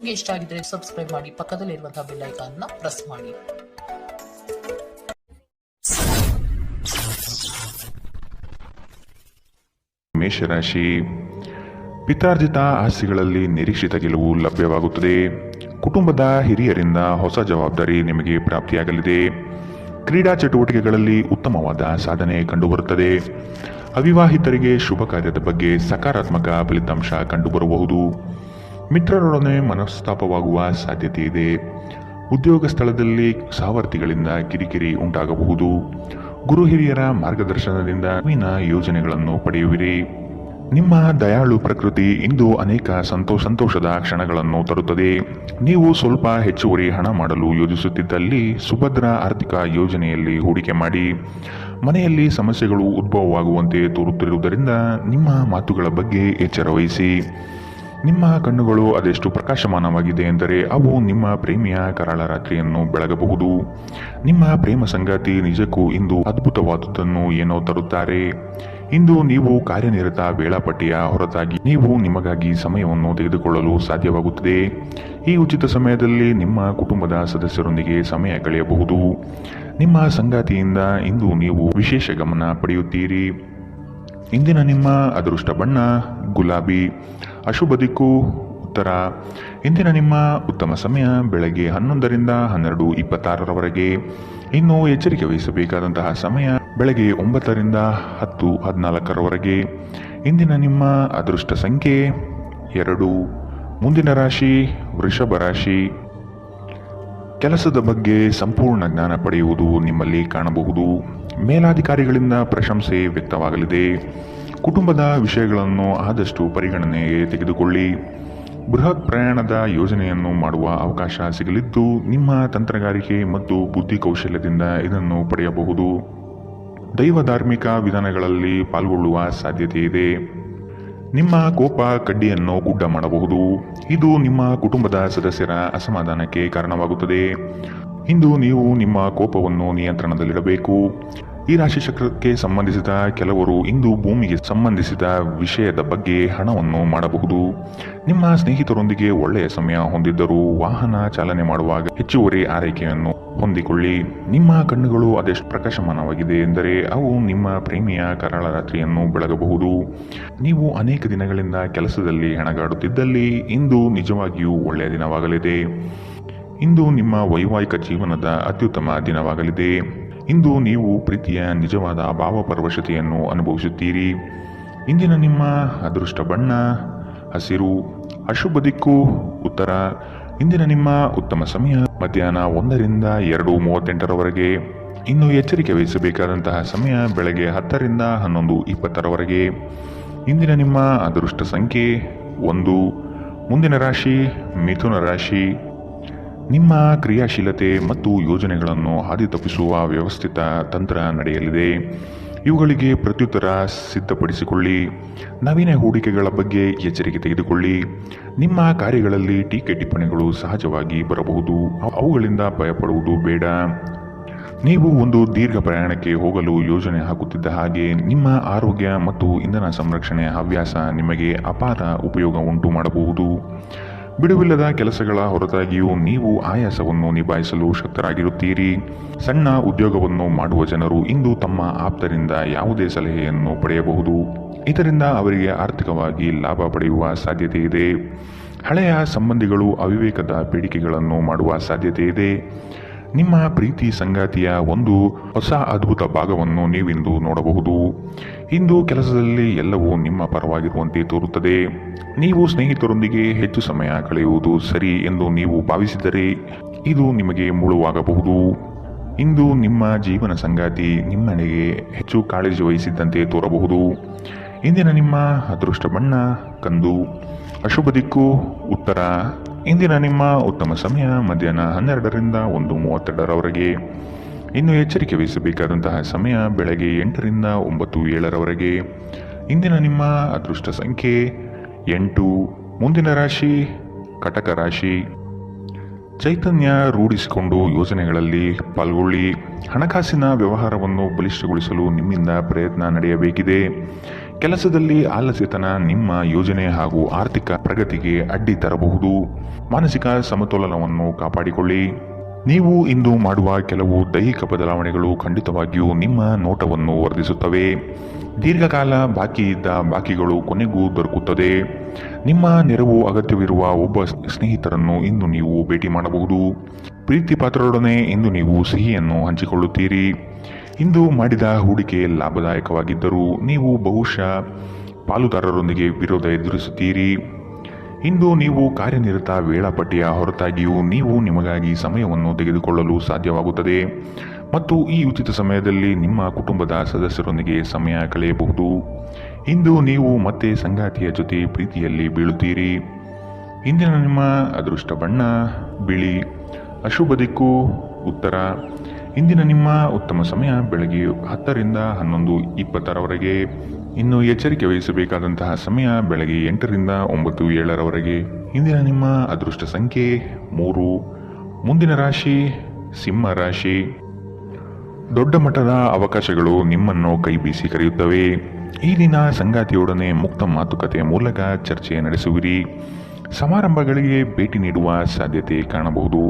ನಿಮಗೆ ಇಷ್ಟ ಆಗಿದ್ರೆ ಸಬ್ಸ್ಕ್ರೈಬ್ ಮಾಡಿ, ಪಕ್ಕದಲ್ಲಿರುವಂತಹ ಬೆಲ್ ಐಕಾನ್ ನ ಪ್ರೆಸ್ ಮಾಡಿ. ಮೇಷರಾಶಿ, ಪಿತಾರ್ಜಿತ ಆಸ್ತಿಗಳಲ್ಲಿ ನಿರೀಕ್ಷಿತ ಗೆಲುವು ಲಭ್ಯವಾಗುತ್ತದೆ. ಕುಟುಂಬದ ಹಿರಿಯರಿಂದ ಹೊಸ ಜವಾಬ್ದಾರಿ ನಿಮಗೆ ಪ್ರಾಪ್ತಿಯಾಗಲಿದೆ. ಕ್ರೀಡಾ ಚಟುವಟಿಕೆಗಳಲ್ಲಿ ಉತ್ತಮವಾದ ಸಾಧನೆ ಕಂಡುಬರುತ್ತದೆ. ಅವಿವಾಹಿತರಿಗೆ ಶುಭ ಕಾರ್ಯದ ಬಗ್ಗೆ ಸಕಾರಾತ್ಮಕ ಫಲಿತಾಂಶ ಕಂಡುಬರಬಹುದು. ಮಿತ್ರರೊಡನೆ ಮನಸ್ತಾಪವಾಗುವ ಸಾಧ್ಯತೆ ಇದೆ. ಉದ್ಯೋಗ ಸ್ಥಳದಲ್ಲಿ ಸಹವರ್ತಿಗಳಿಂದ ಕಿರಿಕಿರಿ ಉಂಟಾಗಬಹುದು. ಗುರು ಹಿರಿಯರ ಮಾರ್ಗದರ್ಶನದಿಂದ ನವೀನ ಯೋಜನೆಗಳನ್ನು ಪಡೆಯುವಿರಿ. ನಿಮ್ಮ ದಯಾಳು ಪ್ರಕೃತಿ ಇಂದು ಅನೇಕ ಸಂತೋಷದ ಕ್ಷಣಗಳನ್ನು ತರುತ್ತದೆ. ನೀವು ಸ್ವಲ್ಪ ಹೆಚ್ಚುವರಿ ಹಣ ಮಾಡಲು ಯೋಜಿಸುತ್ತಿದ್ದಲ್ಲಿ ಸುಭದ್ರ ಆರ್ಥಿಕ ಯೋಜನೆಯಲ್ಲಿ ಹೂಡಿಕೆ ಮಾಡಿ. ಮನೆಯಲ್ಲಿ ಸಮಸ್ಯೆಗಳು ಉದ್ಭವವಾಗುವಂತೆ ತೋರುತ್ತಿರುವುದರಿಂದ ನಿಮ್ಮ ಮಾತುಗಳ ಬಗ್ಗೆ ಎಚ್ಚರ ವಹಿಸಿ. ನಿಮ್ಮ ಕಣ್ಣುಗಳು ಅದೆಷ್ಟು ಪ್ರಕಾಶಮಾನವಾಗಿದೆ ಎಂದರೆ ಅವು ನಿಮ್ಮ ಪ್ರೇಮಿಯ ಕರಾಳ ರಾತ್ರಿಯನ್ನು ಬೆಳಗಬಹುದು. ನಿಮ್ಮ ಪ್ರೇಮ ಸಂಗಾತಿ ನಿಜಕ್ಕೂ ಇಂದು ಅದ್ಭುತವಾದುದನ್ನು ಏನೋ ತರುತ್ತಾರೆ. ಇಂದು ನೀವು ಕಾರ್ಯನಿರತ ವೇಳಾಪಟ್ಟಿಯ ಹೊರತಾಗಿ ನೀವು ನಿಮಗಾಗಿ ಸಮಯವನ್ನು ತೆಗೆದುಕೊಳ್ಳಲು ಸಾಧ್ಯವಾಗುತ್ತದೆ. ಈ ಉಚಿತ ಸಮಯದಲ್ಲಿ ನಿಮ್ಮ ಕುಟುಂಬದ ಸದಸ್ಯರೊಂದಿಗೆ ಸಮಯ ಕಳೆಯಬಹುದು. ನಿಮ್ಮ ಸಂಗಾತಿಯಿಂದ ಇಂದು ನೀವು ವಿಶೇಷ ಗಮನ ಪಡೆಯುತ್ತೀರಿ. ಇಂದಿನ ನಿಮ್ಮ ಅದೃಷ್ಟ ಬಣ್ಣ ಗುಲಾಬಿ, ಅಶುಭ ದಿಕ್ಕು ಉತ್ತರ. ಇಂದಿನ ನಿಮ್ಮ ಉತ್ತಮ ಸಮಯ ಬೆಳಗ್ಗೆ 11ರಿಂದ 12:26ರವರೆಗೆ. ಇನ್ನು ಎಚ್ಚರಿಕೆ ವಹಿಸಬೇಕಾದಂತಹ ಸಮಯ ಬೆಳಗ್ಗೆ 9ರಿಂದ 10:14ರವರೆಗೆ. ಇಂದಿನ ನಿಮ್ಮ ಅದೃಷ್ಟ ಸಂಖ್ಯೆ 2. ಮುಂದಿನ ರಾಶಿ ವೃಷಭ ರಾಶಿ. ಕೆಲಸದ ಬಗ್ಗೆ ಸಂಪೂರ್ಣ ಜ್ಞಾನ ಪಡೆಯುವುದು ನಿಮ್ಮಲ್ಲಿ ಕಾಣಬಹುದು. ಮೇಲಾಧಿಕಾರಿಗಳಿಂದ ಪ್ರಶಂಸೆ ವ್ಯಕ್ತವಾಗಲಿದೆ. ಕುಟುಂಬದ ವಿಷಯಗಳನ್ನು ಆದಷ್ಟು ಪರಿಗಣನೆಗೆ ತೆಗೆದುಕೊಳ್ಳಿ. ಬೃಹತ್ ಪ್ರಯಾಣದ ಯೋಜನೆಯನ್ನು ಮಾಡುವ ಅವಕಾಶ ಸಿಗಲಿದ್ದು ನಿಮ್ಮ ತಂತ್ರಗಾರಿಕೆ ಮತ್ತು ಬುದ್ಧಿ ಕೌಶಲ್ಯದಿಂದ ಇದನ್ನು ಪಡೆಯಬಹುದು. ದೈವ ಧಾರ್ಮಿಕ ವಿಧಾನಗಳಲ್ಲಿ ಪಾಲ್ಗೊಳ್ಳುವ ಸಾಧ್ಯತೆ ಇದೆ. ನಿಮ್ಮ ಕೋಪ ಕಡ್ಡಿಯನ್ನು ಗುಡ್ಡ ಮಾಡಬಹುದು. ಇದು ನಿಮ್ಮ ಕುಟುಂಬದ ಸದಸ್ಯರ ಅಸಮಾಧಾನಕ್ಕೆ ಕಾರಣವಾಗುತ್ತದೆ. ಇಂದು ನೀವು ನಿಮ್ಮ ಕೋಪವನ್ನು ನಿಯಂತ್ರಣದಲ್ಲಿಡಬೇಕು. ಈ ರಾಶಿ ಚಕ್ರಕ್ಕೆ ಸಂಬಂಧಿಸಿದ ಕೆಲವರು ಇಂದು ಭೂಮಿಗೆ ಸಂಬಂಧಿಸಿದ ವಿಷಯದ ಬಗ್ಗೆ ಹಣವನ್ನು ಮಾಡಬಹುದು. ನಿಮ್ಮ ಸ್ನೇಹಿತರೊಂದಿಗೆ ಒಳ್ಳೆಯ ಸಮಯ ಹೊಂದಿದ್ದರೂ ವಾಹನ ಚಾಲನೆ ಮಾಡುವಾಗ ಹೆಚ್ಚುವರಿ ಆರೈಕೆಯನ್ನು ಹೊಂದಿಕೊಳ್ಳಿ. ನಿಮ್ಮ ಕಣ್ಣುಗಳು ಅದೆಷ್ಟು ಪ್ರಕಾಶಮಾನವಾಗಿದೆ ಎಂದರೆ ಅವು ನಿಮ್ಮ ಪ್ರೇಮಿಯ ಕರಾಳ ರಾತ್ರಿಯನ್ನು ಬೆಳಗಬಹುದು. ನೀವು ಅನೇಕ ದಿನಗಳಿಂದ ಕೆಲಸದಲ್ಲಿ ಹೆಣಗಾಡುತ್ತಿದ್ದಲ್ಲಿ ಇಂದು ನಿಜವಾಗಿಯೂ ಒಳ್ಳೆಯ ದಿನವಾಗಲಿದೆ. ಇಂದು ನಿಮ್ಮ ವೈವಾಹಿಕ ಜೀವನದ ಅತ್ಯುತ್ತಮ ದಿನವಾಗಲಿದೆ. ಇಂದು ನೀವು ಪ್ರೀತಿಯ ನಿಜವಾದ ಭಾವಪರವಶತೆಯನ್ನು ಅನುಭವಿಸುತ್ತೀರಿ. ಇಂದಿನ ನಿಮ್ಮ ಅದೃಷ್ಟ ಬಣ್ಣ ಹಸಿರು, ಅಶುಭ ದಿಕ್ಕು ಉತ್ತರ. ಇಂದಿನ ನಿಮ್ಮ ಉತ್ತಮ ಸಮಯ ಮಧ್ಯಾಹ್ನ 1ರಿಂದ 2:38ರವರೆಗೆ. ಇನ್ನು ಎಚ್ಚರಿಕೆ ವಹಿಸಬೇಕಾದಂತಹ ಸಮಯ ಬೆಳಗ್ಗೆ 10ರಿಂದ 11:20ರವರೆಗೆ. ಇಂದಿನ ನಿಮ್ಮ ಅದೃಷ್ಟ ಸಂಖ್ಯೆ 1. ಮುಂದಿನ ರಾಶಿ ಮಿಥುನ ರಾಶಿ. ನಿಮ್ಮ ಕ್ರಿಯಾಶೀಲತೆ ಮತ್ತು ಯೋಜನೆಗಳನ್ನು ಹಾದಿ ತಪ್ಪಿಸುವ ವ್ಯವಸ್ಥಿತ ತಂತ್ರ ನಡೆಯಲಿದೆ. ಇವುಗಳಿಗೆ ಪ್ರತ್ಯುತ್ತರ ಸಿದ್ಧಪಡಿಸಿಕೊಳ್ಳಿ. ನವೀನ ಹೂಡಿಕೆಗಳ ಬಗ್ಗೆ ಎಚ್ಚರಿಕೆ ತೆಗೆದುಕೊಳ್ಳಿ. ನಿಮ್ಮ ಕಾರ್ಯಗಳಲ್ಲಿ ಟೀಕೆ ಟಿಪ್ಪಣಿಗಳು ಸಹಜವಾಗಿ ಬರಬಹುದು. ಅವುಗಳಿಂದ ಭಯಪಡುವುದು ಬೇಡ. ನೀವು ಒಂದು ದೀರ್ಘ ಪ್ರಯಾಣಕ್ಕೆ ಹೋಗಲು ಯೋಜನೆ ಹಾಕುತ್ತಿದ್ದ ಹಾಗೆ ನಿಮ್ಮ ಆರೋಗ್ಯ ಮತ್ತು ಇಂಧನ ಸಂರಕ್ಷಣೆ ಹವ್ಯಾಸ ನಿಮಗೆ ಅಪಾರ ಉಪಯೋಗ ಉಂಟು ಮಾಡಬಹುದು. ಬಿಡುವಿಲ್ಲದ ಕೆಲಸಗಳ ಹೊರತಾಗಿಯೂ ನೀವು ಆಯಾಸವನ್ನು ನಿಭಾಯಿಸಲು ಶಕ್ತರಾಗಿರುತ್ತೀರಿ. ಸಣ್ಣ ಉದ್ಯೋಗವನ್ನು ಮಾಡುವ ಜನರು ಇಂದು ತಮ್ಮ ಆಪ್ತರಿಂದ ಯಾವುದೇ ಸಲಹೆಯನ್ನು ಪಡೆಯಬಹುದು. ಇದರಿಂದ ಅವರಿಗೆ ಆರ್ಥಿಕವಾಗಿ ಲಾಭ ಪಡೆಯುವ ಸಾಧ್ಯತೆ ಇದೆ. ಹಳೆಯ ಸಂಬಂಧಿಗಳು ಅವಿವೇಕದ ಬೇಡಿಕೆಗಳನ್ನು ಮಾಡುವ ಸಾಧ್ಯತೆ ಇದೆ. ನಿಮ್ಮ ಪ್ರೀತಿ ಸಂಗಾತಿಯ ಒಂದು ಹೊಸ ಅದ್ಭುತ ಭಾಗವನ್ನು ನೀವಿಂದು ನೋಡಬಹುದು. ಇಂದು ಕೆಲಸದಲ್ಲಿ ಎಲ್ಲವೂ ನಿಮ್ಮ ಪರವಾಗಿರುವಂತೆ ತೋರುತ್ತದೆ. ನೀವು ಸ್ನೇಹಿತರೊಂದಿಗೆ ಹೆಚ್ಚು ಸಮಯ ಕಳೆಯುವುದು ಸರಿ ಎಂದು ನೀವು ಭಾವಿಸಿದರೆ ಇದು ನಿಮಗೆ ಮುಳುವಾಗಬಹುದು. ಇಂದು ನಿಮ್ಮ ಜೀವನ ಸಂಗಾತಿ ನಿಮ್ಮೆಡೆಗೆ ಹೆಚ್ಚು ಕಾಳಜಿ ವಹಿಸಿದ್ದಂತೆ ತೋರಬಹುದು. ಇಂದಿನ ನಿಮ್ಮ ಅದೃಷ್ಟ ಬಣ್ಣ ಕಂದು, ಅಶುಭ ದಿಕ್ಕು ಉತ್ತರ. ಇಂದಿನ ನಿಮ್ಮ ಉತ್ತಮ ಸಮಯ ಮಧ್ಯಾಹ್ನ 12ರಿಂದ 1:32ರವರೆಗೆ. ಇನ್ನು ಎಚ್ಚರಿಕೆ ವಹಿಸಬೇಕಾದಂತಹ ಸಮಯ ಬೆಳಗ್ಗೆ 8ರಿಂದ 9:07ರವರೆಗೆ. ಇಂದಿನ ನಿಮ್ಮ ಅದೃಷ್ಟ ಸಂಖ್ಯೆ 8. ಮುಂದಿನ ರಾಶಿ ಕಟಕ ರಾಶಿ. ಚೈತನ್ಯ ರೂಢಿಸಿಕೊಂಡು ಯೋಜನೆಗಳಲ್ಲಿ ಪಾಲ್ಗೊಳ್ಳಿ. ಹಣಕಾಸಿನ ವ್ಯವಹಾರವನ್ನು ಬಲಿಷ್ಠಗೊಳಿಸಲು ನಿಮ್ಮಿಂದ ಪ್ರಯತ್ನ ನಡೆಯಬೇಕಿದೆ. ಕೆಲಸದಲ್ಲಿ ಆಲಸ್ಯತನ ನಿಮ್ಮ ಯೋಜನೆ ಹಾಗೂ ಆರ್ಥಿಕ ಪ್ರಗತಿಗೆ ಅಡ್ಡಿ ತರಬಹುದು. ಮಾನಸಿಕ ಸಮತೋಲನವನ್ನು ಕಾಪಾಡಿಕೊಳ್ಳಿ. ನೀವು ಇಂದು ಮಾಡುವ ಕೆಲವು ದೈಹಿಕ ಬದಲಾವಣೆಗಳು ಖಂಡಿತವಾಗಿಯೂ ನಿಮ್ಮ ನೋಟವನ್ನು ವರ್ಧಿಸುತ್ತವೆ. ದೀರ್ಘಕಾಲ ಬಾಕಿ ಇದ್ದ ಬಾಕಿಗಳು ಕೊನೆಗೂ ದೊರಕುತ್ತದೆ. ನಿಮ್ಮ ನೆರವು ಅಗತ್ಯವಿರುವ ಒಬ್ಬ ಸ್ನೇಹಿತರನ್ನು ಇಂದು ನೀವು ಭೇಟಿ ಮಾಡಬಹುದು. ಪ್ರೀತಿ ಪಾತ್ರರೊಡನೆ ಇಂದು ನೀವು ಸಿಹಿಯನ್ನು ಹಂಚಿಕೊಳ್ಳುತ್ತೀರಿ. ಇಂದು ಮಾಡಿದ ಹೂಡಿಕೆ ಲಾಭದಾಯಕವಾಗಿದ್ದರೂ ನೀವು ಬಹುಶಃ ಪಾಲುದಾರರೊಂದಿಗೆ ವಿರೋಧ ಎದುರಿಸುತ್ತೀರಿ. ಇಂದು ನೀವು ಕಾರ್ಯನಿರತ ವೇಳಾಪಟ್ಟಿಯ ಹೊರತಾಗಿಯೂ ನೀವು ನಿಮಗಾಗಿ ಸಮಯವನ್ನು ತೆಗೆದುಕೊಳ್ಳಲು ಸಾಧ್ಯವಾಗುತ್ತದೆ ಮತ್ತು ಈ ಉಚಿತ ಸಮಯದಲ್ಲಿ ನಿಮ್ಮ ಕುಟುಂಬದ ಸದಸ್ಯರೊಂದಿಗೆ ಸಮಯ ಕಳೆಯಬಹುದು. ಇಂದು ನೀವು ಮತ್ತೆ ಸಂಗಾತಿಯ ಜೊತೆ ಪ್ರೀತಿಯಲ್ಲಿ ಬೀಳುತ್ತೀರಿ. ಇಂದಿನ ನಿಮ್ಮ ಅದೃಷ್ಟ ಬಣ್ಣ ಬಿಳಿ. ಅಶುಭ ದಿಕ್ಕು ಉತ್ತರ. ಇಂದಿನ ನಿಮ್ಮ ಉತ್ತಮ ಸಮಯ ಬೆಳಗ್ಗೆ 10 ರಿಂದ 11:20 ಇನ್ನು ಎಚ್ಚರಿಕೆ ವಹಿಸಬೇಕಾದಂತಹ ಸಮಯ ಬೆಳಗ್ಗೆ 8 ರಿಂದ 9:07 ಇಂದಿನ ನಿಮ್ಮ ಅದೃಷ್ಟ ಸಂಖ್ಯೆ 3. ಮುಂದಿನ ರಾಶಿ ಸಿಂಹ ರಾಶಿ. ದೊಡ್ಡ ಮಟ್ಟದ ಅವಕಾಶಗಳು ನಿಮ್ಮನ್ನು ಕೈ ಬೀಸಿ ಕರೆಯುತ್ತವೆ. ಈ ದಿನ ಸಂಗಾತಿಯೊಡನೆ ಮುಕ್ತ ಮಾತುಕತೆಯ ಮೂಲಕ ಚರ್ಚೆ ನಡೆಸುವಿರಿ. ಸಮಾರಂಭಗಳಿಗೆ ಭೇಟಿ ನೀಡುವ ಸಾಧ್ಯತೆ ಕಾಣಬಹುದು.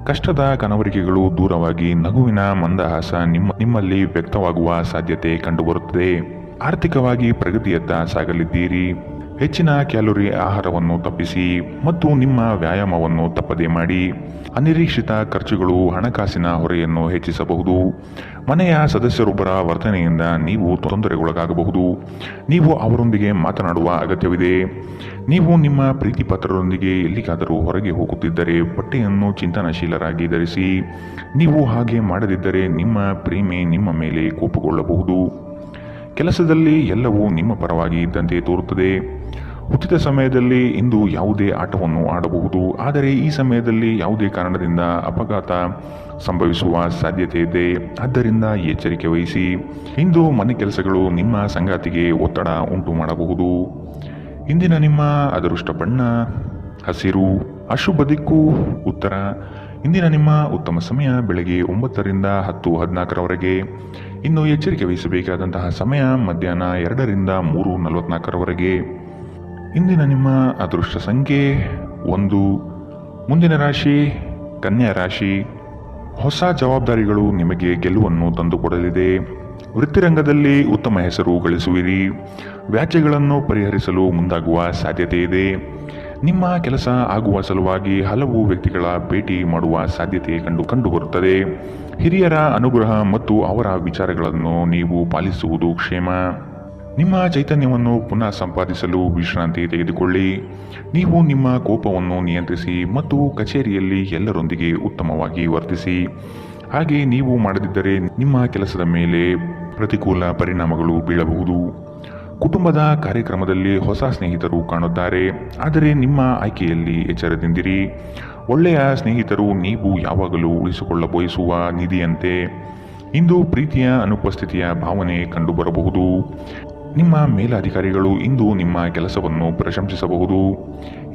ಕಷ್ಟದ ಕನವರಿಕೆಗಳು ದೂರವಾಗಿ ನಗುವಿನ ಮಂದಹಾಸ ನಿಮ್ಮಲ್ಲಿ ವ್ಯಕ್ತವಾಗುವ ಸಾಧ್ಯತೆ ಕಂಡುಬರುತ್ತದೆ. ಆರ್ಥಿಕವಾಗಿ ಪ್ರಗತಿಯತ್ತ ಸಾಗಲಿದ್ದೀರಿ. ಹೆಚ್ಚಿನ ಕ್ಯಾಲೋರಿ ಆಹಾರವನ್ನು ತಪ್ಪಿಸಿ ಮತ್ತು ನಿಮ್ಮ ವ್ಯಾಯಾಮವನ್ನು ತಪ್ಪದೇ ಮಾಡಿ. ಅನಿರೀಕ್ಷಿತ ಖರ್ಚುಗಳು ಹಣಕಾಸಿನ ಹೊರೆಯನ್ನು ಹೆಚ್ಚಿಸಬಹುದು. ಮನೆಯ ಸದಸ್ಯರೊಬ್ಬರ ವರ್ತನೆಯಿಂದ ನೀವು ತೊಂದರೆಗೊಳಗಾಗಬಹುದು. ನೀವು ಅವರೊಂದಿಗೆ ಮಾತನಾಡುವ ಅಗತ್ಯವಿದೆ. ನೀವು ನಿಮ್ಮ ಪ್ರೀತಿ ಪಾತ್ರರೊಂದಿಗೆ ಎಲ್ಲಿಗಾದರೂ ಹೊರಗೆ ಹೋಗುತ್ತಿದ್ದರೆ ಬಟ್ಟೆಯನ್ನು ಚಿಂತನಶೀಲರಾಗಿ ಧರಿಸಿ. ನೀವು ಹಾಗೆ ಮಾಡದಿದ್ದರೆ ನಿಮ್ಮ ಪ್ರೇಮಿ ನಿಮ್ಮ ಮೇಲೆ ಕೋಪಗೊಳ್ಳಬಹುದು. ಕೆಲಸದಲ್ಲಿ ಎಲ್ಲವೂ ನಿಮ್ಮ ಪರವಾಗಿ ಇದ್ದಂತೆ ತೋರುತ್ತದೆ. ಉಚಿತ ಸಮಯದಲ್ಲಿ ಇಂದು ಯಾವುದೇ ಆಟವನ್ನು ಆಡಬಹುದು, ಆದರೆ ಈ ಸಮಯದಲ್ಲಿ ಯಾವುದೇ ಕಾರಣದಿಂದ ಅಪಘಾತ ಸಂಭವಿಸುವ ಸಾಧ್ಯತೆ ಇದೆ. ಆದ್ದರಿಂದ ಎಚ್ಚರಿಕೆ ವಹಿಸಿ. ಇಂದು ಮನೆ ಕೆಲಸಗಳು ನಿಮ್ಮ ಸಂಗಾತಿಗೆ ಒತ್ತಡ ಉಂಟು ಮಾಡಬಹುದು. ಇಂದಿನ ನಿಮ್ಮ ಅದೃಷ್ಟ ಬಣ್ಣ ಹಸಿರು. ಅಶುಭ ದಿಕ್ಕು ಉತ್ತರ. ಇಂದಿನ ನಿಮ್ಮ ಉತ್ತಮ ಸಮಯ ಬೆಳಗ್ಗೆ 9 ರಿಂದ 10:14 ಇನ್ನು ಎಚ್ಚರಿಕೆ ವಹಿಸಬೇಕಾದಂತಹ ಸಮಯ ಮಧ್ಯಾಹ್ನ 2 ರಿಂದ 3:44 ಇಂದಿನ ನಿಮ್ಮ ಅದೃಷ್ಟ ಸಂಖ್ಯೆ 1. ಮುಂದಿನ ರಾಶಿ ಕನ್ಯಾ ರಾಶಿ. ಹೊಸ ಜವಾಬ್ದಾರಿಗಳು ನಿಮಗೆ ಗೆಲುವನ್ನು ತಂದುಕೊಡಲಿದೆ. ವೃತ್ತಿರಂಗದಲ್ಲಿ ಉತ್ತಮ ಹೆಸರು ಗಳಿಸುವಿರಿ. ವ್ಯಾಜ್ಯಗಳನ್ನು ಪರಿಹರಿಸಲು ಮುಂದಾಗುವ ಸಾಧ್ಯತೆ ಇದೆ. ನಿಮ್ಮ ಕೆಲಸ ಆಗುವ ಸಲುವಾಗಿ ಹಲವು ವ್ಯಕ್ತಿಗಳ ಭೇಟಿ ಮಾಡುವ ಸಾಧ್ಯತೆ ಕಂಡುಬರುತ್ತದೆ. ಹಿರಿಯರ ಅನುಗ್ರಹ ಮತ್ತು ಅವರ ವಿಚಾರಗಳನ್ನು ನೀವು ಪಾಲಿಸುವುದು ಕ್ಷೇಮ. ನಿಮ್ಮ ಚೈತನ್ಯವನ್ನು ಪುನಃ ಸಂಪಾದಿಸಲು ವಿಶ್ರಾಂತಿ ತೆಗೆದುಕೊಳ್ಳಿ. ನೀವು ನಿಮ್ಮ ಕೋಪವನ್ನು ನಿಯಂತ್ರಿಸಿ ಮತ್ತು ಕಚೇರಿಯಲ್ಲಿ ಎಲ್ಲರೊಂದಿಗೆ ಉತ್ತಮವಾಗಿ ವರ್ತಿಸಿ. ಹಾಗೆ ನೀವು ಮಾಡದಿದ್ದರೆ ನಿಮ್ಮ ಕೆಲಸದ ಮೇಲೆ ಪ್ರತಿಕೂಲ ಪರಿಣಾಮಗಳು ಬೀಳಬಹುದು. ಕುಟುಂಬದ ಕಾರ್ಯಕ್ರಮದಲ್ಲಿ ಹೊಸ ಸ್ನೇಹಿತರು ಕಾಣುತ್ತಾರೆ, ಆದರೆ ನಿಮ್ಮ ಆಯ್ಕೆಯಲ್ಲಿ ಎಚ್ಚರದಿಂದಿರಿ. ಒಳ್ಳೆಯ ಸ್ನೇಹಿತರು ನೀವು ಯಾವಾಗಲೂ ಉಳಿಸಿಕೊಳ್ಳ ಬಯಸುವ ನಿಧಿಯಂತೆ. ಇಂದು ಪ್ರೀತಿಯ ಅನುಪಸ್ಥಿತಿಯ ಭಾವನೆ ಕಂಡುಬರಬಹುದು. ನಿಮ್ಮ ಮೇಲಾಧಿಕಾರಿಗಳು ಇಂದು ನಿಮ್ಮ ಕೆಲಸವನ್ನು ಪ್ರಶಂಸಿಸಬಹುದು.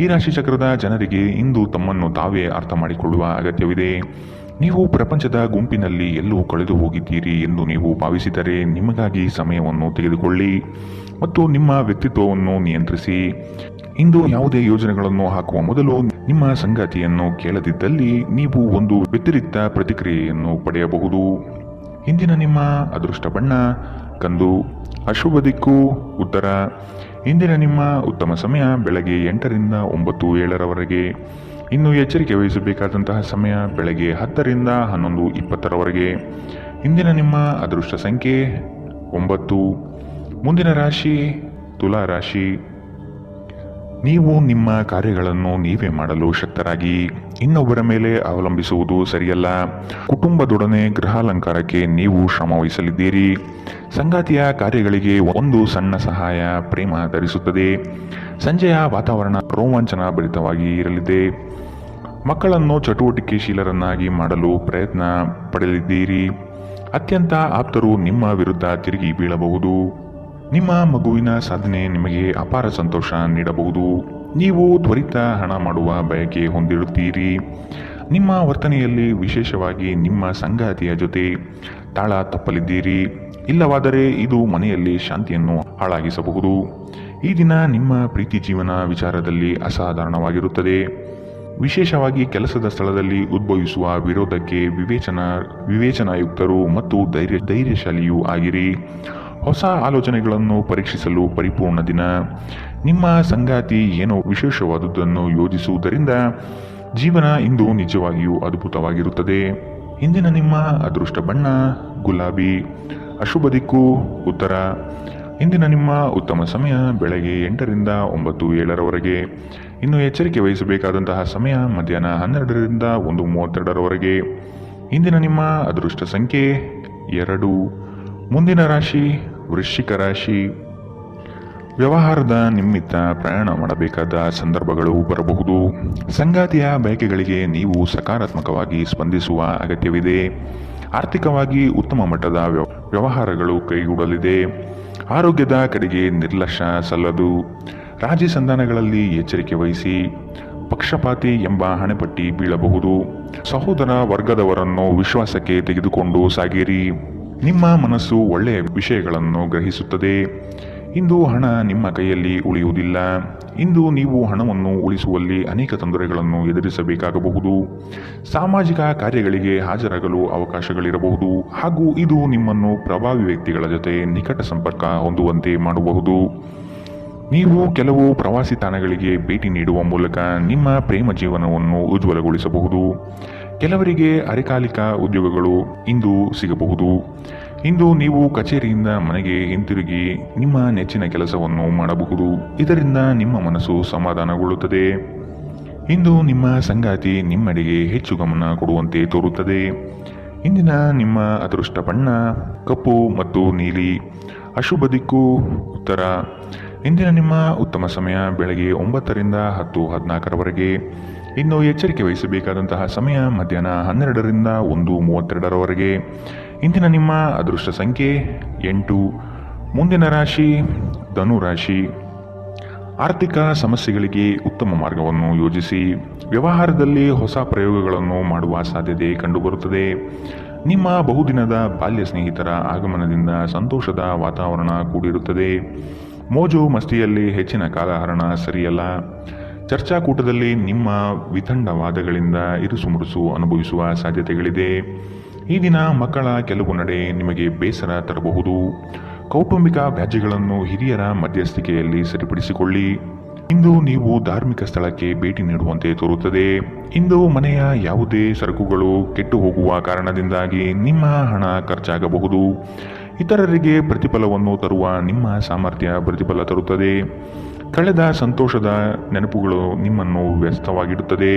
ಈ ರಾಶಿ ಚಕ್ರದ ಜನರಿಗೆ ಇಂದು ತಮ್ಮನ್ನು ತಾವೇ ಅರ್ಥ ಮಾಡಿಕೊಳ್ಳುವ ಅಗತ್ಯವಿದೆ. ನೀವು ಪ್ರಪಂಚದ ಗುಂಪಿನಲ್ಲಿ ಎಲ್ಲೂ ಕಳೆದು ಹೋಗಿದ್ದೀರಿ ಎಂದು ನೀವು ಭಾವಿಸಿದರೆ ನಿಮಗಾಗಿ ಸಮಯವನ್ನು ತೆಗೆದುಕೊಳ್ಳಿ ಮತ್ತು ನಿಮ್ಮ ವ್ಯಕ್ತಿತ್ವವನ್ನು ನಿಯಂತ್ರಿಸಿ. ಇಂದು ಯಾವುದೇ ಯೋಜನೆಗಳನ್ನು ಹಾಕುವ ಮೊದಲು ನಿಮ್ಮ ಸಂಗಾತಿಯನ್ನು ಕೇಳದಿದ್ದಲ್ಲಿ ನೀವು ಒಂದು ವ್ಯತಿರಿಕ್ತ ಪ್ರತಿಕ್ರಿಯೆಯನ್ನು ಪಡೆಯಬಹುದು. ಇಂದಿನ ನಿಮ್ಮ ಅದೃಷ್ಟ ಬಣ್ಣ ಕಂದು. ಅಶುಭ ದಿಕ್ಕು ಉತ್ತರ. ಇಂದಿನ ನಿಮ್ಮ ಉತ್ತಮ ಸಮಯ ಬೆಳಗ್ಗೆ 8 ರಿಂದ 9:07 ಇನ್ನು ಎಚ್ಚರಿಕೆ ವಹಿಸಬೇಕಾದಂತಹ ಸಮಯ ಬೆಳಗ್ಗೆ 10 ರಿಂದ 11:20 ಇಂದಿನ ನಿಮ್ಮ ಅದೃಷ್ಟ ಸಂಖ್ಯೆ 9. ಮುಂದಿನ ರಾಶಿ ತುಲಾ ರಾಶಿ. ನೀವು ನಿಮ್ಮ ಕಾರ್ಯಗಳನ್ನು ನೀವೇ ಮಾಡಲು ಶಕ್ತರಾಗಿ ಇನ್ನೊಬ್ಬರ ಮೇಲೆ ಅವಲಂಬಿಸುವುದು ಸರಿಯಲ್ಲ. ಕುಟುಂಬದೊಡನೆ ಗೃಹಾಲಂಕಾರಕ್ಕೆ ನೀವು ಶ್ರಮ ವಹಿಸಲಿದ್ದೀರಿ. ಸಂಗಾತಿಯ ಕಾರ್ಯಗಳಿಗೆ ಒಂದು ಸಣ್ಣ ಸಹಾಯ ಪ್ರೇಮ ಧರಿಸುತ್ತದೆ. ಸಂಜೆಯ ವಾತಾವರಣ ರೋಮಾಂಚನ ಭರಿತವಾಗಿ ಇರಲಿದೆ. ಮಕ್ಕಳನ್ನು ಚಟುವಟಿಕೆಶೀಲರನ್ನಾಗಿ ಮಾಡಲು ಪ್ರಯತ್ನ ಪಡೆಯಲಿದ್ದೀರಿ. ಅತ್ಯಂತ ಆಪ್ತರು ನಿಮ್ಮ ವಿರುದ್ಧ ತಿರುಗಿ ಬೀಳಬಹುದು. ನಿಮ್ಮ ಮಗುವಿನ ಸಾಧನೆ ನಿಮಗೆ ಅಪಾರ ಸಂತೋಷ ನೀಡಬಹುದು. ನೀವು ತ್ವರಿತ ಹಣ ಮಾಡುವ ಬಯಕೆ ಹೊಂದಿರುತ್ತೀರಿ. ನಿಮ್ಮ ವರ್ತನೆಯಲ್ಲಿ ವಿಶೇಷವಾಗಿ ನಿಮ್ಮ ಸಂಗಾತಿಯ ಜೊತೆ ತಾಳ ತಪ್ಪಲಿದ್ದೀರಿ. ಇಲ್ಲವಾದರೆ ಇದು ಮನೆಯಲ್ಲಿ ಶಾಂತಿಯನ್ನು ಹಾಳಾಗಿಸಬಹುದು. ಈ ದಿನ ನಿಮ್ಮ ಪ್ರೀತಿ ಜೀವನ ವಿಚಾರದಲ್ಲಿ ಅಸಾಧಾರಣವಾಗಿರುತ್ತದೆ. ವಿಶೇಷವಾಗಿ ಕೆಲಸದ ಸ್ಥಳದಲ್ಲಿ ಉದ್ಭವಿಸುವ ವಿರೋಧಕ್ಕೆ ವಿವೇಚನಾಯುಕ್ತರು ಮತ್ತು ಧೈರ್ಯಶಾಲಿಯೂ ಆಗಿರಿ. ಹೊಸ ಆಲೋಚನೆಗಳನ್ನು ಪರೀಕ್ಷಿಸಲು ಪರಿಪೂರ್ಣ ದಿನ. ನಿಮ್ಮ ಸಂಗಾತಿ ಏನೋ ವಿಶೇಷವಾದುದನ್ನು ಯೋಜಿಸುವುದರಿಂದ ಜೀವನ ಇಂದು ನಿಜವಾಗಿಯೂ ಅದ್ಭುತವಾಗಿರುತ್ತದೆ. ಇಂದಿನ ನಿಮ್ಮ ಅದೃಷ್ಟ ಬಣ್ಣ ಗುಲಾಬಿ, ಅಶುಭ ದಿಕ್ಕು ಉತ್ತರ. ಇಂದಿನ ನಿಮ್ಮ ಉತ್ತಮ ಸಮಯ ಬೆಳಗ್ಗೆ 8ರಿಂದ 9:07 ಇನ್ನು ಎಚ್ಚರಿಕೆ ವಹಿಸಬೇಕಾದಂತಹ ಸಮಯ ಮಧ್ಯಾಹ್ನ 12ರಿಂದ 1:32 ಇಂದಿನ ನಿಮ್ಮ ಅದೃಷ್ಟ ಸಂಖ್ಯೆ 2. ಮುಂದಿನ ರಾಶಿ ವೃಶ್ಚಿಕ ರಾಶಿ. ವ್ಯವಹಾರದ ನಿಮಿತ್ತ ಪ್ರಯಾಣ ಮಾಡಬೇಕಾದ ಸಂದರ್ಭಗಳು ಬರಬಹುದು. ಸಂಗಾತಿಯ ಬಯಕೆಗಳಿಗೆ ನೀವು ಸಕಾರಾತ್ಮಕವಾಗಿ ಸ್ಪಂದಿಸುವ ಅಗತ್ಯವಿದೆ. ಆರ್ಥಿಕವಾಗಿ ಉತ್ತಮ ಮಟ್ಟದ ವ್ಯವಹಾರಗಳು ಕೈಗೂಡಲಿದೆ. ಆರೋಗ್ಯದ ಕಡೆಗೆ ನಿರ್ಲಕ್ಷ್ಯ ಸಲ್ಲದು. ರಾಜಿ ಸಂಧಾನಗಳಲ್ಲಿ ಎಚ್ಚರಿಕೆ ವಹಿಸಿ. ಪಕ್ಷಪಾತಿ ಎಂಬ ಹಣೆಪಟ್ಟಿ ಬೀಳಬಹುದು. ಸಹೋದರ ವರ್ಗದವರನ್ನು ವಿಶ್ವಾಸಕ್ಕೆ ತೆಗೆದುಕೊಂಡು ಸಾಗಿರಿ. ನಿಮ್ಮ ಮನಸ್ಸು ಒಳ್ಳೆಯ ವಿಷಯಗಳನ್ನು ಗ್ರಹಿಸುತ್ತದೆ. ಇಂದು ಹಣ ನಿಮ್ಮ ಕೈಯಲ್ಲಿ ಉಳಿಯುವುದಿಲ್ಲ. ಇಂದು ನೀವು ಹಣವನ್ನು ಉಳಿಸುವಲ್ಲಿ ಅನೇಕ ತೊಂದರೆಗಳನ್ನು ಎದುರಿಸಬೇಕಾಗಬಹುದು. ಸಾಮಾಜಿಕ ಕಾರ್ಯಗಳಿಗೆ ಹಾಜರಾಗಲು ಅವಕಾಶಗಳಿರಬಹುದು ಹಾಗೂ ಇದು ನಿಮ್ಮನ್ನು ಪ್ರಭಾವಿ ವ್ಯಕ್ತಿಗಳ ಜೊತೆ ನಿಕಟ ಸಂಪರ್ಕ ಹೊಂದುವಂತೆ ಮಾಡಬಹುದು. ನೀವು ಕೆಲವು ಪ್ರವಾಸಿ ತಾಣಗಳಿಗೆ ಭೇಟಿ ನೀಡುವ ಮೂಲಕ ನಿಮ್ಮ ಪ್ರೇಮ ಜೀವನವನ್ನು ಉಜ್ವಲಗೊಳಿಸಬಹುದು. ಕೆಲವರಿಗೆ ಅರೆಕಾಲಿಕ ಉದ್ಯೋಗಗಳು ಇಂದು ಸಿಗಬಹುದು. ಇಂದು ನೀವು ಕಚೇರಿಯಿಂದ ಮನೆಗೆ ಹಿಂತಿರುಗಿ ನಿಮ್ಮ ನೆಚ್ಚಿನ ಕೆಲಸವನ್ನು ಮಾಡಬಹುದು. ಇದರಿಂದ ನಿಮ್ಮ ಮನಸ್ಸು ಸಮಾಧಾನಗೊಳ್ಳುತ್ತದೆ. ಇಂದು ನಿಮ್ಮ ಸಂಗಾತಿ ನಿಮ್ಮೆಡೆಗೆ ಹೆಚ್ಚು ಗಮನ ಕೊಡುವಂತೆ ತೋರುತ್ತದೆ. ಇಂದಿನ ನಿಮ್ಮ ಅದೃಷ್ಟ ಬಣ್ಣ ಕಪ್ಪು ಮತ್ತು ನೀಲಿ, ಅಶುಭ ದಿಕ್ಕು ಉತ್ತರ. ಇಂದಿನ ನಿಮ್ಮ ಉತ್ತಮ ಸಮಯ ಬೆಳಗ್ಗೆ 9ರಿಂದ 10:14 ಇನ್ನು ಎಚ್ಚರಿಕೆ ವಹಿಸಬೇಕಾದಂತಹ ಸಮಯ ಮಧ್ಯಾಹ್ನ 12ರಿಂದ 1:32 ಇಂದಿನ ನಿಮ್ಮ ಅದೃಷ್ಟ ಸಂಖ್ಯೆ 8. ಮುಂದಿನ ರಾಶಿ ಧನು ರಾಶಿ. ಆರ್ಥಿಕ ಸಮಸ್ಯೆಗಳಿಗೆ ಉತ್ತಮ ಮಾರ್ಗವನ್ನು ಯೋಜಿಸಿ. ವ್ಯವಹಾರದಲ್ಲಿ ಹೊಸ ಪ್ರಯೋಗಗಳನ್ನು ಮಾಡುವ ಸಾಧ್ಯತೆ ಕಂಡುಬರುತ್ತದೆ. ನಿಮ್ಮ ಬಹುದಿನದ ಬಾಲ್ಯ ಸ್ನೇಹಿತರ ಆಗಮನದಿಂದ ಸಂತೋಷದ ವಾತಾವರಣ ಕೂಡಿರುತ್ತದೆ. ಮೋಜು ಮಸ್ತಿಯಲ್ಲಿ ಹೆಚ್ಚಿನ ಕಾಲಹರಣ ಸರಿಯಲ್ಲ. ಚರ್ಚಾಕೂಟದಲ್ಲಿ ನಿಮ್ಮ ವಿತಂಡವಾದಗಳಿಂದ ಇರುಸುಮುರುಸು ಅನುಭವಿಸುವ ಸಾಧ್ಯತೆಗಳಿದೆ. ಈ ದಿನ ಮಕ್ಕಳ ಕೆಲವು ನಡೆ ನಿಮಗೆ ಬೇಸರ ತರಬಹುದು. ಕೌಟುಂಬಿಕ ವ್ಯಾಜ್ಯಗಳನ್ನು ಹಿರಿಯರ ಮಧ್ಯಸ್ಥಿಕೆಯಲ್ಲಿ ಸರಿಪಡಿಸಿಕೊಳ್ಳಿ. ಇಂದು ನೀವು ಧಾರ್ಮಿಕ ಸ್ಥಳಕ್ಕೆ ಭೇಟಿ ನೀಡುವಂತೆ ತೋರುತ್ತದೆ. ಇಂದು ಮನೆಯ ಯಾವುದೇ ಸರಕುಗಳು ಕೆಟ್ಟು ಹೋಗುವ ಕಾರಣದಿಂದಾಗಿ ನಿಮ್ಮ ಹಣ ಖರ್ಚಾಗಬಹುದು. ಇತರರಿಗೆ ಪ್ರತಿಫಲವನ್ನು ತರುವ ನಿಮ್ಮ ಸಾಮರ್ಥ್ಯ ಪ್ರತಿಫಲ ತರುತ್ತದೆ. ಕಳೆದ ಸಂತೋಷದ ನೆನಪುಗಳು ನಿಮ್ಮನ್ನು ವ್ಯಸ್ತವಾಗಿಡುತ್ತದೆ.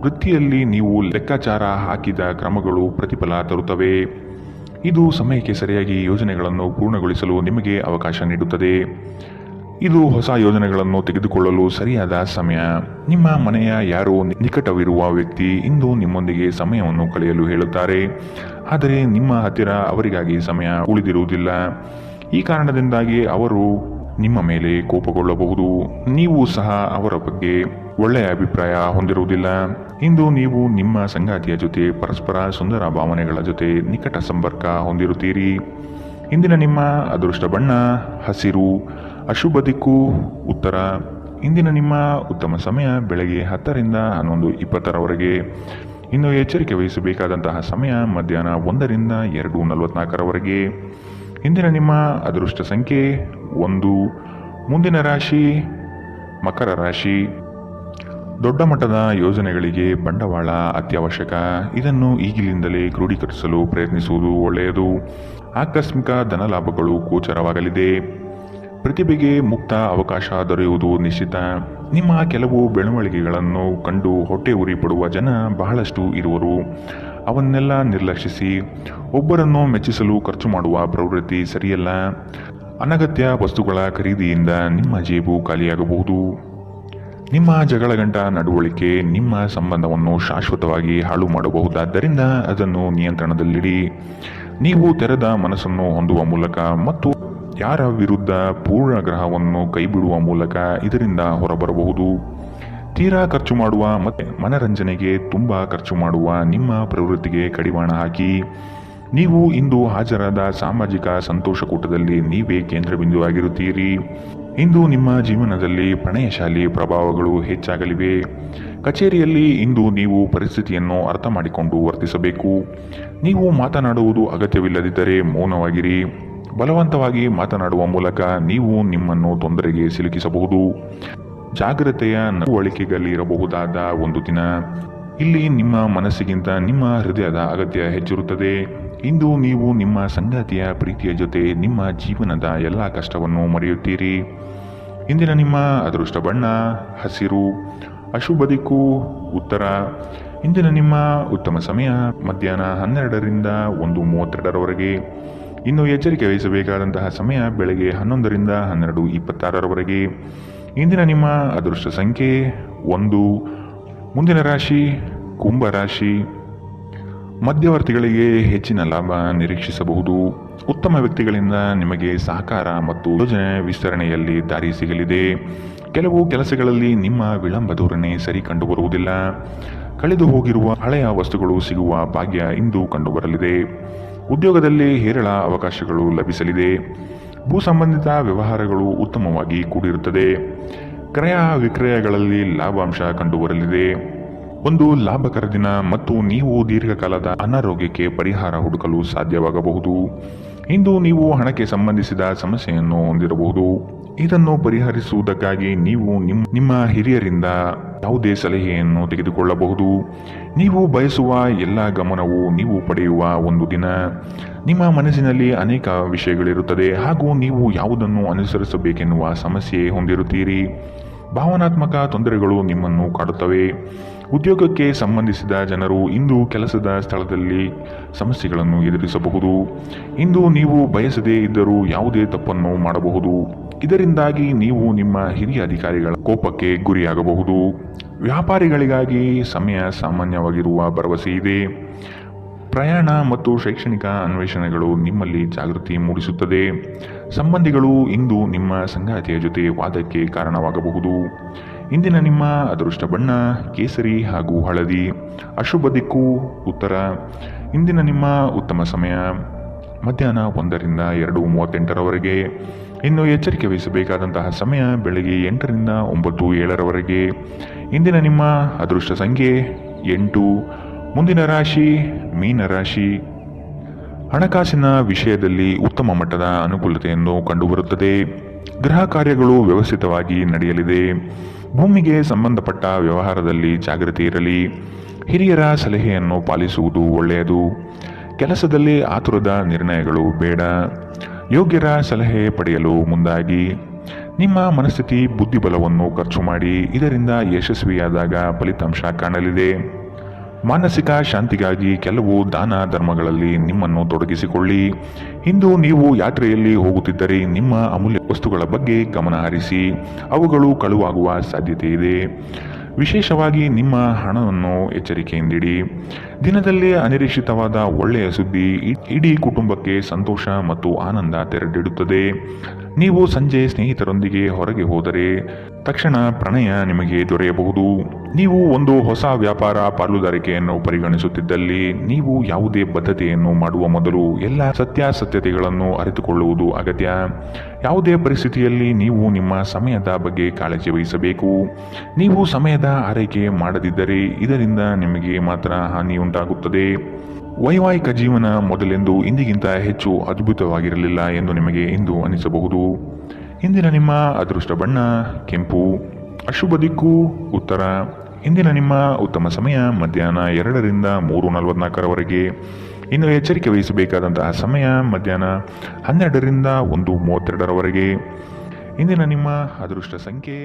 ವೃತ್ತಿಯಲ್ಲಿ ನೀವು ಲೆಕ್ಕಾಚಾರ ಹಾಕಿದ ಕ್ರಮಗಳು ಪ್ರತಿಫಲ ತರುತ್ತವೆ. ಇದು ಸಮಯಕ್ಕೆ ಸರಿಯಾಗಿ ಯೋಜನೆಗಳನ್ನು ಪೂರ್ಣಗೊಳಿಸಲು ನಿಮಗೆ ಅವಕಾಶ ನೀಡುತ್ತದೆ. ಇದು ಹೊಸ ಯೋಜನೆಗಳನ್ನು ತೆಗೆದುಕೊಳ್ಳಲು ಸರಿಯಾದ ಸಮಯ. ನಿಮ್ಮ ಮನೆಯ ಯಾರೋ ನಿಕಟವಿರುವ ವ್ಯಕ್ತಿ ಇಂದು ನಿಮ್ಮೊಂದಿಗೆ ಸಮಯವನ್ನು ಕಳೆಯಲು ಹೇಳುತ್ತಾರೆ. ಆದರೆ ನಿಮ್ಮ ಹತ್ತಿರ ಅವರಿಗಾಗಿ ಸಮಯ ಉಳಿದಿರುವುದಿಲ್ಲ. ಈ ಕಾರಣದಿಂದಾಗಿ ಅವರು ನಿಮ್ಮ ಮೇಲೆ ಕೋಪಗೊಳ್ಳಬಹುದು. ನೀವು ಸಹ ಅವರ ಬಗ್ಗೆ ಒಳ್ಳೆಯ ಅಭಿಪ್ರಾಯ ಹೊಂದಿರುವುದಿಲ್ಲ. ಇಂದು ನೀವು ನಿಮ್ಮ ಸಂಗಾತಿಯ ಜೊತೆ ಪರಸ್ಪರ ಸುಂದರ ಭಾವನೆಗಳ ಜೊತೆ ನಿಕಟ ಸಂಪರ್ಕ ಹೊಂದಿರುತ್ತೀರಿ. ಇಂದಿನ ನಿಮ್ಮ ಅದೃಷ್ಟ ಬಣ್ಣ ಹಸಿರು, ಅಶುಭ ದಿಕ್ಕು ಉತ್ತರ. ಇಂದಿನ ನಿಮ್ಮ ಉತ್ತಮ ಸಮಯ ಬೆಳಗ್ಗೆ 10ರಿಂದ 11:20 ಇನ್ನು ಎಚ್ಚರಿಕೆ ವಹಿಸಬೇಕಾದಂತಹ ಸಮಯ ಮಧ್ಯಾಹ್ನ 1ರಿಂದ 2:44 ಇಂದಿನ ನಿಮ್ಮ ಅದೃಷ್ಟ ಸಂಖ್ಯೆ 1. ಮುಂದಿನ ರಾಶಿ ಮಕರ ರಾಶಿ. ದೊಡ್ಡ ಮಟ್ಟದ ಯೋಜನೆಗಳಿಗೆ ಬಂಡವಾಳ ಅತ್ಯವಶ್ಯಕ. ಇದನ್ನು ಈಗಿನಿಂದಲೇ ಕ್ರೋಢೀಕರಿಸಲು ಪ್ರಯತ್ನಿಸುವುದು ಒಳ್ಳೆಯದು. ಆಕಸ್ಮಿಕ ಧನಲಾಭಗಳು ಗೋಚರವಾಗಲಿದೆ. ಪ್ರತಿಭೆಗೆ ಮುಕ್ತ ಅವಕಾಶ ದೊರೆಯುವುದು ನಿಶ್ಚಿತ. ನಿಮ್ಮ ಕೆಲವು ಬೆಳವಣಿಗೆಗಳನ್ನು ಕಂಡು ಹೊಟ್ಟೆ ಉರಿ ಪಡುವ ಜನ ಬಹಳಷ್ಟು ಇರುವರು. ಅವನ್ನೆಲ್ಲ ನಿರ್ಲಕ್ಷಿಸಿ. ಒಬ್ಬರನ್ನು ಮೆಚ್ಚಿಸಲು ಖರ್ಚು ಮಾಡುವ ಪ್ರವೃತ್ತಿ ಸರಿಯಲ್ಲ. ಅನಗತ್ಯ ವಸ್ತುಗಳ ಖರೀದಿಯಿಂದ ನಿಮ್ಮ ಜೇಬು ಖಾಲಿಯಾಗಬಹುದು. ನಿಮ್ಮ ಜಗಳಗಂಟ ನಡವಳಿಕೆ ನಿಮ್ಮ ಸಂಬಂಧವನ್ನು ಶಾಶ್ವತವಾಗಿ ಹಾಳು ಮಾಡಬಹುದಾದ್ದರಿಂದ ಅದನ್ನು ನಿಯಂತ್ರಣದಲ್ಲಿಡಿ. ನೀವು ತೆರೆದ ಮನಸ್ಸನ್ನು ಹೊಂದುವ ಮೂಲಕ ಮತ್ತು ಯಾರ ವಿರುದ್ಧ ಪೂರ್ಣ ಗ್ರಹವನ್ನು ಕೈಬಿಡುವ ಮೂಲಕ ಇದರಿಂದ ಹೊರಬರಬಹುದು. ತೀರಾ ಖರ್ಚು ಮಾಡುವ ಮತ್ತು ಮನರಂಜನೆಗೆ ತುಂಬ ಖರ್ಚು ಮಾಡುವ ನಿಮ್ಮ ಪ್ರವೃತ್ತಿಗೆ ಕಡಿವಾಣ ಹಾಕಿ ನೀವು ಇಂದು ಹಾಜರಾದ ಸಾಮಾಜಿಕ ಸಂತೋಷಕೂಟದಲ್ಲಿ ನೀವೇ ಕೇಂದ್ರಬಿಂದುವಾಗಿರುತ್ತೀರಿ. ಇಂದು ನಿಮ್ಮ ಜೀವನದಲ್ಲಿ ಪ್ರಣಯಶಾಲಿ ಪ್ರಭಾವಗಳು ಹೆಚ್ಚಾಗಲಿವೆ. ಕಚೇರಿಯಲ್ಲಿ ಇಂದು ನೀವು ಪರಿಸ್ಥಿತಿಯನ್ನು ಅರ್ಥ ಮಾಡಿಕೊಂಡು ವರ್ತಿಸಬೇಕು. ನೀವು ಮಾತನಾಡುವುದು ಅಗತ್ಯವಿಲ್ಲದಿದ್ದರೆ ಮೌನವಾಗಿರಿ. ಬಲವಂತವಾಗಿ ಮಾತನಾಡುವ ಮೂಲಕ ನೀವು ನಿಮ್ಮನ್ನು ತೊಂದರೆಗೆ ಸಿಲುಕಿಸಬಹುದು. ಜಾಗ್ರತೆಯ ನಡವಳಿಕೆಗಳಿರಬಹುದಾದ ಒಂದು ದಿನ. ಇಲ್ಲಿ ನಿಮ್ಮ ಮನಸ್ಸಿಗಿಂತ ನಿಮ್ಮ ಹೃದಯದ ಅಗತ್ಯ ಹೆಚ್ಚಿರುತ್ತದೆ. ಇಂದು ನೀವು ನಿಮ್ಮ ಸಂಗಾತಿಯ ಪ್ರೀತಿಯ ಜೊತೆ ನಿಮ್ಮ ಜೀವನದ ಎಲ್ಲ ಕಷ್ಟವನ್ನು ಮರೆಯುತ್ತೀರಿ. ಇಂದಿನ ನಿಮ್ಮ ಅದೃಷ್ಟ ಬಣ್ಣ ಹಸಿರು. ಅಶುಭ ದಿಕ್ಕು ಉತ್ತರ. ಇಂದಿನ ನಿಮ್ಮ ಉತ್ತಮ ಸಮಯ ಮಧ್ಯಾಹ್ನ 12ರಿಂದ 1:32ರವರೆಗೆ. ಇನ್ನು ಎಚ್ಚರಿಕೆ ವಹಿಸಬೇಕಾದಂತಹ ಸಮಯ ಬೆಳಗ್ಗೆ 11ರಿಂದ 12:26ರವರೆಗೆ. ಇಂದಿನ ನಿಮ್ಮ ಅದೃಷ್ಟ ಸಂಖ್ಯೆ 1. ಮುಂದಿನ ರಾಶಿ ಕುಂಭರಾಶಿ. ಮಧ್ಯವರ್ತಿಗಳಿಗೆ ಹೆಚ್ಚಿನ ಲಾಭ ನಿರೀಕ್ಷಿಸಬಹುದು. ಉತ್ತಮ ವ್ಯಕ್ತಿಗಳಿಂದ ನಿಮಗೆ ಸಹಕಾರ ಮತ್ತು ಯೋಜನೆ ವಿಸ್ತರಣೆಯಲ್ಲಿ ದಾರಿ ಸಿಗಲಿದೆ. ಕೆಲವು ಕೆಲಸಗಳಲ್ಲಿ ನಿಮ್ಮ ವಿಳಂಬ ಧೋರಣೆ ಸರಿ ಕಂಡುಬರುವುದಿಲ್ಲ. ಕಳೆದು ಹೋಗಿರುವ ಹಳೆಯ ವಸ್ತುಗಳು ಸಿಗುವ ಭಾಗ್ಯ ಇಂದು ಕಂಡುಬರಲಿದೆ. ಉದ್ಯೋಗದಲ್ಲಿ ಹೇರಳ ಅವಕಾಶಗಳು ಲಭಿಸಲಿದೆ. ಭೂ ಸಂಬಂಧಿತ ವ್ಯವಹಾರಗಳು ಉತ್ತಮವಾಗಿ ಕೂಡಿರುತ್ತದೆ. ಕ್ರಯ ವಿಕ್ರಯಗಳಲ್ಲಿ ಲಾಭಾಂಶ ಕಂಡುಬರಲಿದೆ. ಒಂದು ಲಾಭಕರ ದಿನ ಮತ್ತು ನೀವು ದೀರ್ಘಕಾಲದ ಅನಾರೋಗ್ಯಕ್ಕೆ ಪರಿಹಾರ ಹುಡುಕಲು ಸಾಧ್ಯವಾಗಬಹುದು. ಇಂದು ನೀವು ಹಣಕ್ಕೆ ಸಂಬಂಧಿಸಿದ ಸಮಸ್ಯೆಯನ್ನು ಹೊಂದಿರಬಹುದು. ಇದನ್ನು ಪರಿಹರಿಸುವುದಕ್ಕಾಗಿ ನೀವು ನಿಮ್ಮ ಹಿರಿಯರಿಂದ ಯಾವುದೇ ಸಲಹೆಯನ್ನು ತೆಗೆದುಕೊಳ್ಳಬಹುದು. ನೀವು ಬಯಸುವ ಎಲ್ಲ ಗಮನವು ನೀವು ಪಡೆಯುವ ಒಂದು ದಿನ. ನಿಮ್ಮ ಮನಸ್ಸಿನಲ್ಲಿ ಅನೇಕ ವಿಷಯಗಳಿರುತ್ತದೆ ಹಾಗೂ ನೀವು ಯಾವುದನ್ನು ಅನುಸರಿಸಬೇಕೆನ್ನುವ ಸಮಸ್ಯೆ ಹೊಂದಿರುತ್ತೀರಿ. ಭಾವನಾತ್ಮಕ ತೊಂದರೆಗಳು ನಿಮ್ಮನ್ನು ಕಾಡುತ್ತವೆ. ಉದ್ಯೋಗಕ್ಕೆ ಸಂಬಂಧಿಸಿದ ಜನರು ಇಂದು ಕೆಲಸದ ಸ್ಥಳದಲ್ಲಿ ಸಮಸ್ಯೆಗಳನ್ನು ಎದುರಿಸಬಹುದು. ಇಂದು ನೀವು ಬಯಸದೇ ಇದ್ದರೂ ಯಾವುದೇ ತಪ್ಪನ್ನು ಮಾಡಬಹುದು. ಇದರಿಂದಾಗಿ ನೀವು ನಿಮ್ಮ ಹಿರಿಯ ಅಧಿಕಾರಿಗಳ ಕೋಪಕ್ಕೆ ಗುರಿಯಾಗಬಹುದು. ವ್ಯಾಪಾರಿಗಳಿಗಾಗಿ ಸಮಯ ಸಾಮಾನ್ಯವಾಗಿರುವ ಭರವಸೆ ಇದೆ. ಪ್ರಯಾಣ ಮತ್ತು ಶೈಕ್ಷಣಿಕ ಅನ್ವೇಷಣೆಗಳು ನಿಮ್ಮಲ್ಲಿ ಜಾಗೃತಿ ಮೂಡಿಸುತ್ತದೆ. ಸಂಬಂಧಿಗಳು ಇಂದು ನಿಮ್ಮ ಸಂಗಾತಿಯ ಜೊತೆ ವಾದಕ್ಕೆ ಕಾರಣವಾಗಬಹುದು. ಇಂದಿನ ನಿಮ್ಮ ಅದೃಷ್ಟ ಬಣ್ಣ ಕೇಸರಿ ಹಾಗೂ ಹಳದಿ. ಅಶುಭ ದಿಕ್ಕು ಉತ್ತರ. ಇಂದಿನ ನಿಮ್ಮ ಉತ್ತಮ ಸಮಯ ಮಧ್ಯಾಹ್ನ 1ರಿಂದ 2:38ರವರೆಗೆ. ಇನ್ನು ಎಚ್ಚರಿಕೆ ವಹಿಸಬೇಕಾದಂತಹ ಸಮಯ ಬೆಳಗ್ಗೆ 8ರಿಂದ 9:07ರವರೆಗೆ. ಇಂದಿನ ನಿಮ್ಮ ಅದೃಷ್ಟ ಸಂಖ್ಯೆ 8. ಮುಂದಿನ ರಾಶಿ ಮೀನರಾಶಿ. ಹಣಕಾಸಿನ ವಿಷಯದಲ್ಲಿ ಉತ್ತಮ ಮಟ್ಟದ ಅನುಕೂಲತೆಯನ್ನು ಕಂಡುಬರುತ್ತದೆ. ಗೃಹ ಕಾರ್ಯಗಳು ವ್ಯವಸ್ಥಿತವಾಗಿ ನಡೆಯಲಿದೆ. ಭೂಮಿಗೆ ಸಂಬಂಧಪಟ್ಟ ವ್ಯವಹಾರದಲ್ಲಿ ಜಾಗೃತಿ ಇರಲಿ. ಹಿರಿಯರ ಸಲಹೆಯನ್ನು ಪಾಲಿಸುವುದು ಒಳ್ಳೆಯದು. ಕೆಲಸದಲ್ಲಿ ಆತುರದ ನಿರ್ಣಯಗಳು ಬೇಡ. ಯೋಗ್ಯರ ಸಲಹೆ ಪಡೆಯಲು ಮುಂದಾಗಿ. ನಿಮ್ಮ ಮನಸ್ಥಿತಿ ಬುದ್ಧಿಬಲವನ್ನು ಖರ್ಚು ಮಾಡಿ. ಇದರಿಂದ ಯಶಸ್ವಿಯಾದಾಗ ಫಲಿತಾಂಶ ಕಾಣಲಿದೆ. ಮಾನಸಿಕ ಶಾಂತಿಗಾಗಿ ಕೆಲವು ದಾನ ಧರ್ಮಗಳಲ್ಲಿ ನಿಮ್ಮನ್ನು ತೊಡಗಿಸಿಕೊಳ್ಳಿ. ಇಂದು ನೀವು ಯಾತ್ರೆಯಲ್ಲಿ ಹೋಗುತ್ತಿದ್ದರೆ ನಿಮ್ಮ ಅಮೂಲ್ಯ ವಸ್ತುಗಳ ಬಗ್ಗೆ ಗಮನ ಹರಿಸಿ. ಅವುಗಳು ಕಳುವಾಗುವ ಸಾಧ್ಯತೆ ಇದೆ. ವಿಶೇಷವಾಗಿ ನಿಮ್ಮ ಹಣವನ್ನು ಎಚ್ಚರಿಕೆಯಿಂದಿಡಿ. ದಿನದಲ್ಲಿ ಅನಿರೀಕ್ಷಿತವಾದ ಒಳ್ಳೆಯ ಸುದ್ದಿ ಇಡೀ ಕುಟುಂಬಕ್ಕೆ ಸಂತೋಷ ಮತ್ತು ಆನಂದ ತೆರೆದಿಡುತ್ತದೆ. ನೀವು ಸಂಜೆ ಸ್ನೇಹಿತರೊಂದಿಗೆ ಹೊರಗೆ ಹೋದರೆ ತಕ್ಷಣ ಪ್ರಣಯ ನಿಮಗೆ ದೊರೆಯಬಹುದು. ನೀವು ಒಂದು ಹೊಸ ವ್ಯಾಪಾರ ಪಾಲುದಾರಿಕೆಯನ್ನು ಪರಿಗಣಿಸುತ್ತಿದ್ದಲ್ಲಿ ನೀವು ಯಾವುದೇ ಬದ್ಧತೆಯನ್ನು ಮಾಡುವ ಮೊದಲು ಎಲ್ಲ ಸತ್ಯಾಸತ್ಯತೆಗಳನ್ನು ಅರಿತುಕೊಳ್ಳುವುದು ಅಗತ್ಯ. ಯಾವುದೇ ಪರಿಸ್ಥಿತಿಯಲ್ಲಿ ನೀವು ನಿಮ್ಮ ಸಮಯದ ಬಗ್ಗೆ ಕಾಳಜಿ ವಹಿಸಬೇಕು. ನೀವು ಸಮಯದ ಆರೈಕೆ ಮಾಡದಿದ್ದರೆ ಇದರಿಂದ ನಿಮಗೆ ಮಾತ್ರ ಹಾನಿಯುಂಟಾಗುತ್ತದೆ. ವೈವಾಹಿಕ ಜೀವನ ಮೊದಲೆಂದು ಇಂದಿಗಿಂತ ಹೆಚ್ಚು ಅದ್ಭುತವಾಗಿರಲಿಲ್ಲ ಎಂದು ನಿಮಗೆ ಇಂದು ಅನಿಸಬಹುದು. ಇಂದಿನ ನಿಮ್ಮ ಅದೃಷ್ಟ ಬಣ್ಣ ಕೆಂಪು. ಅಶುಭ ದಿಕ್ಕು ಉತ್ತರ. ಇಂದಿನ ನಿಮ್ಮ ಉತ್ತಮ ಸಮಯ ಮಧ್ಯಾಹ್ನ 2ರಿಂದ 3:44ರವರೆಗೆ. ಇನ್ನು ಎಚ್ಚರಿಕೆ ವಹಿಸಬೇಕಾದಂತಹ ಸಮಯ ಮಧ್ಯಾಹ್ನ 12ರಿಂದ 1:32ರವರೆಗೆ. ಇಂದಿನ ನಿಮ್ಮ ಅದೃಷ್ಟ ಸಂಖ್ಯೆ